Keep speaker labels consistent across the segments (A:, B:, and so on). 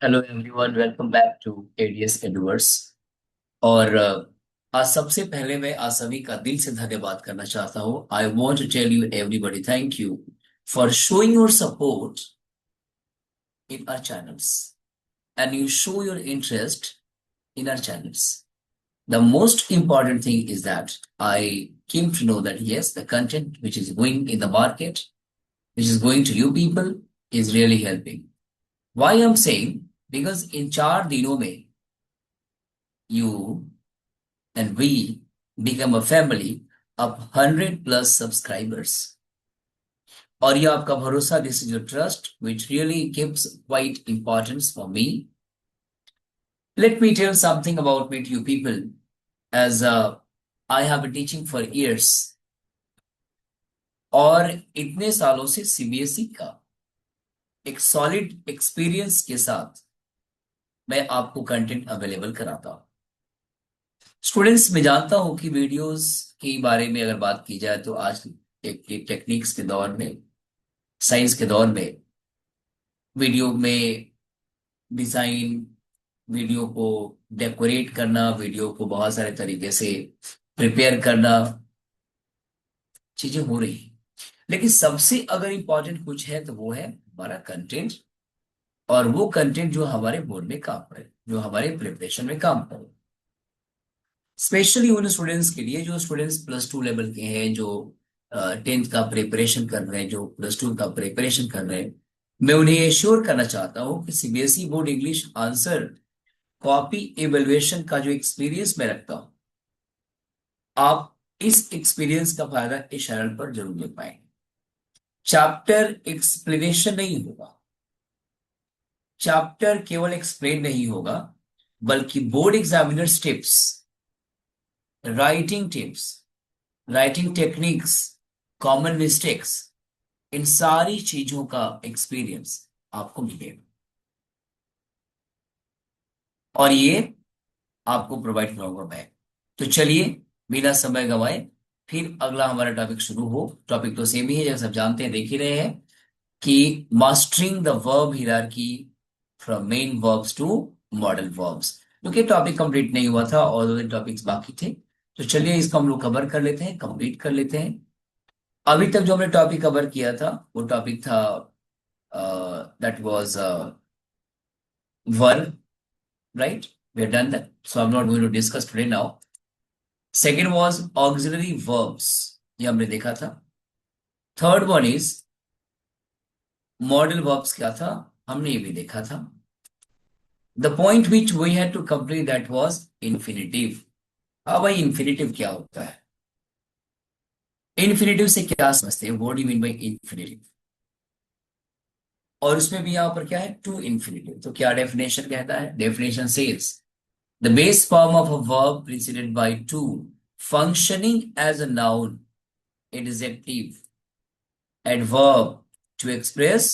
A: Hello everyone, welcome back to ADS Edwards. और आज सबसे पहले मैं आप सभी का दिल से धन्यवाद करना चाहता हूँ। I want to tell you everybody thank you for showing your support in our channels and you show your interest in our channels. The most important thing is that I came to know that yes, the content which is going in the market, which is going to you people, is really helping. Why I'm saying? Because in 4 दिनों में you and we become a family of 100 plus subscribers. और ये आपका भरोसा, this is your trust, which really gives quite importance for me. Let me tell something about me to you people. As I have been teaching for years, और इतने सालों से CBSE का एक सॉलिड एक्सपीरियंस के साथ मैं आपको कंटेंट अवेलेबल कराता हूँ। स्टूडेंट्स, मैं जानता हूं कि वीडियोस के बारे में अगर बात की जाए तो आज टेक्निक्स के दौर में, साइंस के दौर में, वीडियो में डिजाइन, वीडियो को डेकोरेट करना, वीडियो को बहुत सारे तरीके से प्रिपेयर करना, चीजें हो रही हैं। लेकिन सबसे अगर इम्पोर्टेंट कुछ है तो वो है हमारा कंटेंट, और वो कंटेंट जो हमारे बोर्ड में काम करे, जो हमारे प्रिपरेशन में काम करे। स्पेशली उन स्टूडेंट्स के लिए जो स्टूडेंट्स प्लस 2 लेवल के हैं, जो 10th का प्रिपरेशन कर रहे हैं, जो प्लस 2 का प्रिपरेशन कर रहे हैं। मैं उन्हें एश्योर करना चाहता हूँ कि CBSE board English answer copy evaluation का जो एक्सपीरियंस मैं रखता हूँ, आप इस एक्सपीरियंस का फायदा इस चैनल पर जरूर ले पाएंगे। चैप्टर एक्सप्लेनेशन नहीं होगा, चैप्टर केवल एक्सप्लेन नहीं होगा, बल्कि board examiners tips, writing tips, writing techniques, common mistakes, इन सारी चीजों का एक्सपीरियंस आपको मिलेगा। और ये आपको प्रोवाइड कराऊंगा मैं। तो चलिए, बिना समय गंवाए फिर अगला हमारा टॉपिक शुरू हो। टॉपिक तो सेम ही है, जैसे सब जानते हैं, देख ही रहे हैं कि mastering the verb hierarchy from main verbs to modal verbs. क्योंकि टॉपिक कंप्लीट नहीं हुआ था और दो टॉपिक्स बाकी थे, तो चलिए इसको हम लोग कवर कर लेते हैं, कंप्लीट कर लेते हैं। अभी तक जो हमने टॉपिक कवर किया था वो टॉपिक था, that was verb, right? We have done that, so I'm not going to discuss today now. Second was auxiliary verbs, ये हमने देखा था। Third one is model verbs, क्या था हमने ये भी देखा था। The point which we had to complete that was infinitive. हाँ भाई, इन्फिनिटिव क्या होता है, इन्फिनिटिव से क्या समझते हैं, what do you mean by infinitive. और उसमें भी यहाँ पर क्या है, टू इन्फिनिटिव। तो क्या डेफिनेशन कहता है, definition says the base form of a verb preceded by to, functioning as a noun, adjective, adverb to express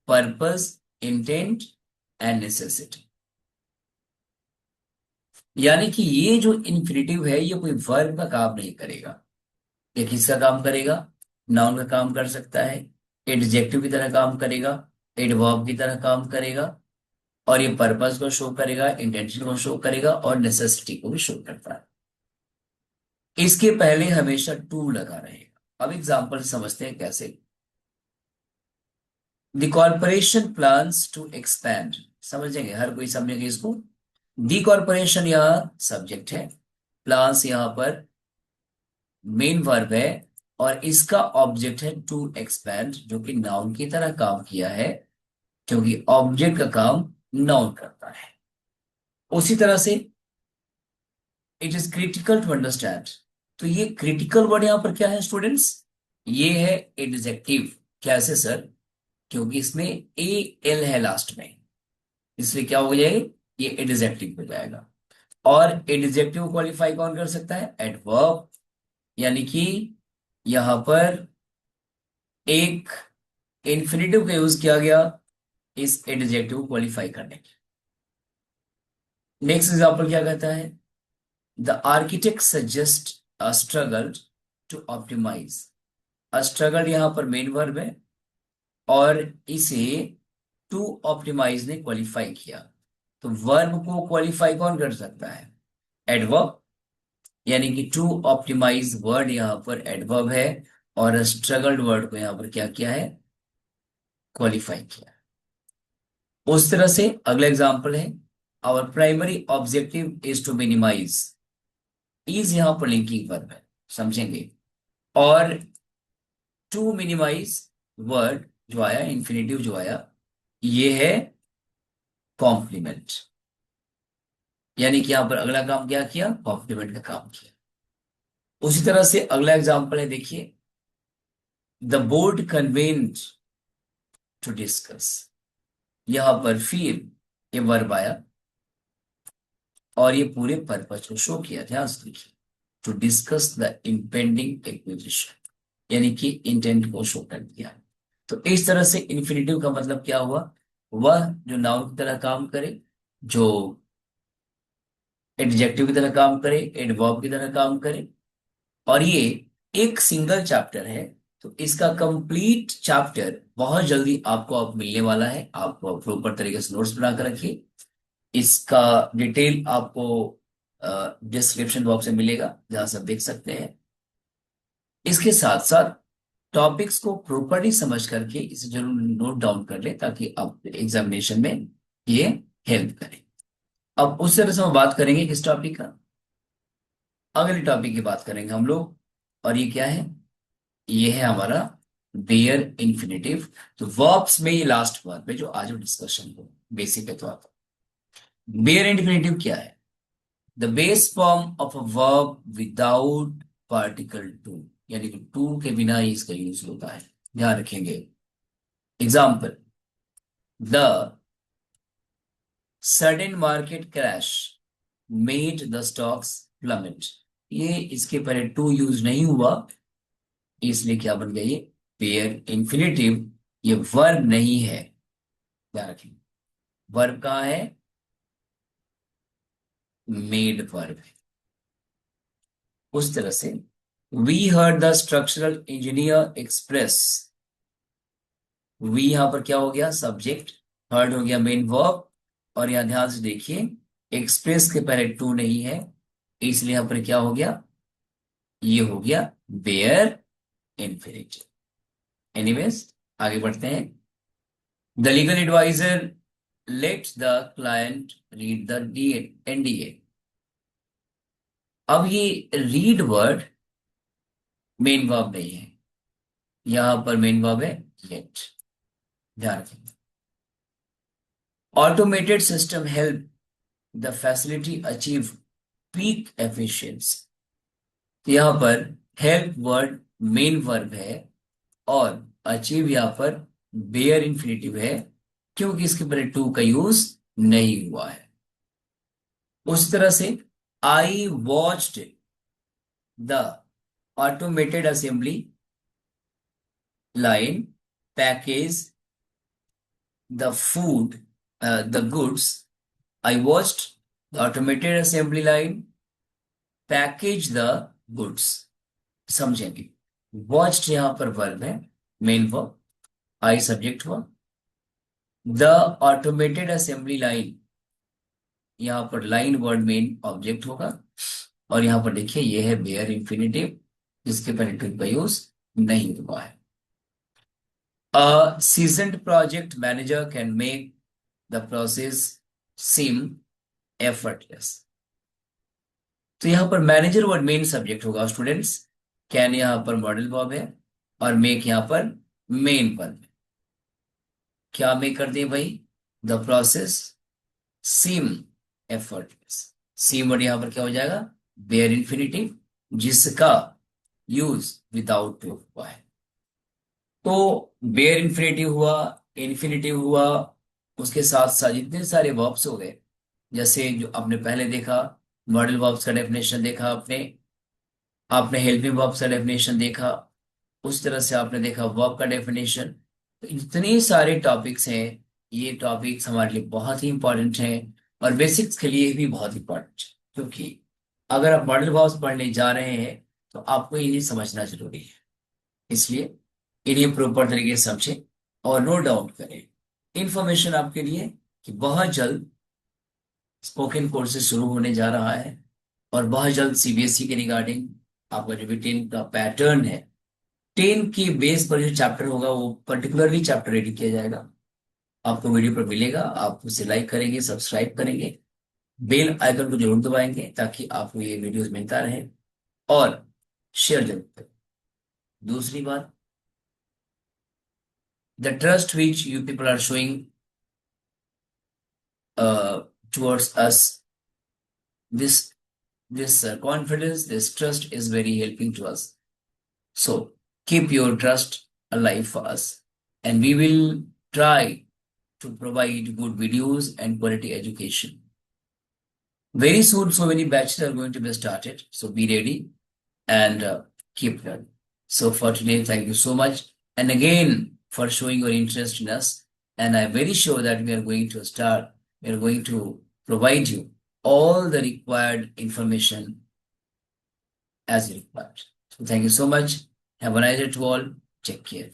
A: purpose, intent and necessity। यानी कि ये जो इन्फिनिटिव है ये कोई वर्ब का काम नहीं करेगा। ये किसका काम करेगा, नाउन का काम कर सकता है, एडजेक्टिव की तरह काम करेगा, एडवर्ब की तरह काम करेगा, और ये पर्पस को शो करेगा, इंटेंशन को शो करेगा, और नेसेसिटी को भी शो करता है। इसके पहले हमेशा टू लगा रहेगा। अब एग्जांपल समझते हैं कैसे। The corporation plans to expand, समझेंगे, हर कोई समझेंगे इसको। दी कॉर्पोरेशन यहाँ सब्जेक्ट है, प्लान्स यहाँ पर मेन वर्ब है, और इसका ऑब्जेक्ट है टू एक्सपैंड, जो कि नाउन की तरह काम किया है, क्योंकि ऑब्जेक्ट का काम नाउन करता है। उसी तरह से it is critical to understand. तो ये क्रिटिकल वर्ड यहां पर क्या है स्टूडेंट्स, ये है एडजेक्टिव। कैसे सर, क्योंकि इसमें ए एल है लास्ट में, इसलिए क्या हो जाएगा, ये एडजेक्टिव हो जाएगा। और एडजेक्टिव को क्वालिफाई कौन कर सकता है, एडवर्ब। यानी कि यहां पर एक इन्फिनिटिव का यूज किया गया इस एडजेक्टिव को क्वालिफाई करने के। नेक्स्ट एग्जांपल क्या कहता है, the architect suggest a struggle to optimise. A struggle यहां पर मेन वर्ब है, और इसे टू ऑप्टिमाइज ने क्वालिफाई किया। तो वर्ब को क्वालिफाई कौन कर सकता है? एडवर्ब। यानी कि टू ऑप्टिमाइज वर्ड यहां पर एडवर्ब है, और स्ट्रगल्ड वर्ड को यहां पर क्या किया है? क्वालिफाई किया। उस तरह से अगला एग्जांपल है, our primary objective is to minimise. Is यहां पर लिंकिंग वर्ब है, समझेंगे। और टू मिनिमाइज वर्ड जो आया, इंफिनिटिव जो आया, ये है कॉम्प्लीमेंट। यानी कि यहां पर अगला काम क्या किया? कॉम्प्लीमेंट का काम किया। उसी तरह से अगला एग्जांपल है, देखिए, the board convened to discuss. यहां पर फिर ये वर्ब आया, और ये पूरे पर्पज को शो किया। ध्यान से देखिए, to discuss the impending acquisition, यानी कि इंटेंट को शो कर दिया। तो इस तरह से इन्फिनिटिव का मतलब क्या हुआ? वह जो नाउन की तरह काम करे, जो एडजेक्टिव की तरह काम करे, एडवर्ब की तरह काम करे। और ये एक सिंगल चैप्टर है, तो इसका कंप्लीट चैप्टर बहुत जल्दी आपको अब मिलने वाला है। आप प्रॉपर तरीके से नोट्स बनाकर रखिए। इसका डिटेल आपको डिस्क्रिप्शन बॉक्स में मिलेगा, जहां से आप देख सकते हैं। इसके साथ साथ टॉपिक्स को प्रॉपरली समझ करके इसे जरूर नोट डाउन कर ले, ताकि आप एग्जामिनेशन में ये हेल्प करे। अब उस तरह से हम बात करेंगे किस टॉपिक का? अगले टॉपिक की बात करेंगे हम लोग। और ये क्या है? ये है हमारा बेयर इंफिनिटिव। तो वर्ब्स में ये लास्ट वर्ब है जो आज हम डिस्कशन को बेसिक है। तो आप बेयर इंफिनिटिव क्या है? The base form of a verb without particle to, यानी कि टू के बिना ही इसका यूज होता है। ध्यान रखेंगे। Example, the sudden market crash made the stocks plummet. ये इसके पहले टू यूज नहीं हुआ, इसलिए क्या बन गया ये? Pair infinitive. ये वर्ब नहीं है, ध्यान रखें। वर्ब कहाँ है? मेड वर्ब है। उस तरह से we heard the structural engineer express. We यहां पर क्या हो गया? सब्जेक्ट। हर्ड हो गया मेन वर्ब। और यहां ध्यान से देखिए, एक्सप्रेस के पहले टू नहीं है, इसलिए यहां पर क्या हो गया? ये हो गया बेयर इंफिनिटिव। एनीवेज, आगे बढ़ते हैं। The legal adviser let the client read the NDA. अब ये रीड वर्ड मेन वर्ब नहीं है, यहां पर मेन वर्ब है लेट। ध्यान रखें। Automated system help the facility achieve peak efficiency. तो यहां पर हेल्प वर्ड मेन वर्ब है, और अचीव यहां पर बेयर इंफिनिटिव है, क्योंकि इसके पहले टू का यूज नहीं हुआ है। उस तरह से I watched the automated assembly line package the food the goods. I watched the automated assembly line package the goods. समझेंगे। वॉच्ड यहां पर वर्ब है, मेन वर्ब, आई सब्जेक्ट हुआ। द ऑटोमेटेड असेंबली लाइन, यहां पर लाइन वर्ड मेन ऑब्जेक्ट होगा। और यहां पर देखिए, ये है बेयर इंफिनिटिव, जिसके पहले टू का यूज नहीं हुआ है। A seasoned project manager can make the process seem effortless. तो यहां पर मैनेजर वर्ड मेन सब्जेक्ट होगा स्टूडेंट्स। कैन यहां पर मॉडल वर्ब है, और मेक यहां पर मेन वर्ब है। क्या मेक कर दिए भाई? The process seem effortless. Seem word यहां पर क्या हो जाएगा? बेयर इंफिनिटिव, जिसका यूज विदाउट टू हुआ है। तो बेयर इंफिनिटिव हुआ, इन्फिनिटिव हुआ, उसके साथ साथ जितने सारे वर्ब्स हो गए, जैसे जो आपने पहले देखा, मॉडल वर्ब्स का डेफिनेशन देखा आपने, आपने हेल्पिंग वर्ब्स का डेफिनेशन देखा, उस तरह से आपने देखा वर्ब का डेफिनेशन। तो इतने सारे टॉपिक्स हैं। ये टॉपिक्स हमारे लिए बहुत ही इंपॉर्टेंट हैं, और बेसिक्स के लिए भी बहुत इंपॉर्टेंट है, क्योंकि अगर आप मॉडल वर्ब्स पढ़ने जा रहे हैं तो आपको इन्हें समझना जरूरी है। इसलिए इन्हें प्रॉपर तरीके से समझें और नोट डाउन करें। इंफॉर्मेशन आपके लिए कि बहुत जल्द स्पोकन कोर्सेज शुरू होने जा रहा है, और बहुत जल्द सीबीएसई के रिगार्डिंग आपका जो भी 10 का पैटर्न है, 10 के बेस पर जो चैप्टर होगा वो पर्टिकुलरली चैप्टर रेडी किया जाएगा। आपको वीडियो पर मिलेगा, आप उसे लाइक करेंगे, सब्सक्राइब करेंगे, बेल आइकन को जरूर दबाएंगे ताकि आपको ये वीडियोस मिलता रहे, और शेयर जरूर करें। दूसरी बात, the trust which you people are showing towards us, this confidence, this trust is very helping to us. So keep your trust alive for us, and we will try to provide good videos and quality education. Very soon, so many batches are going to be started. So be ready and keep learning. So for today, thank you so much. And again, for showing your interest in us. And I'm very sure that we are going to provide you all the required information as required. So thank you so much. Have a nice day to all. Take care.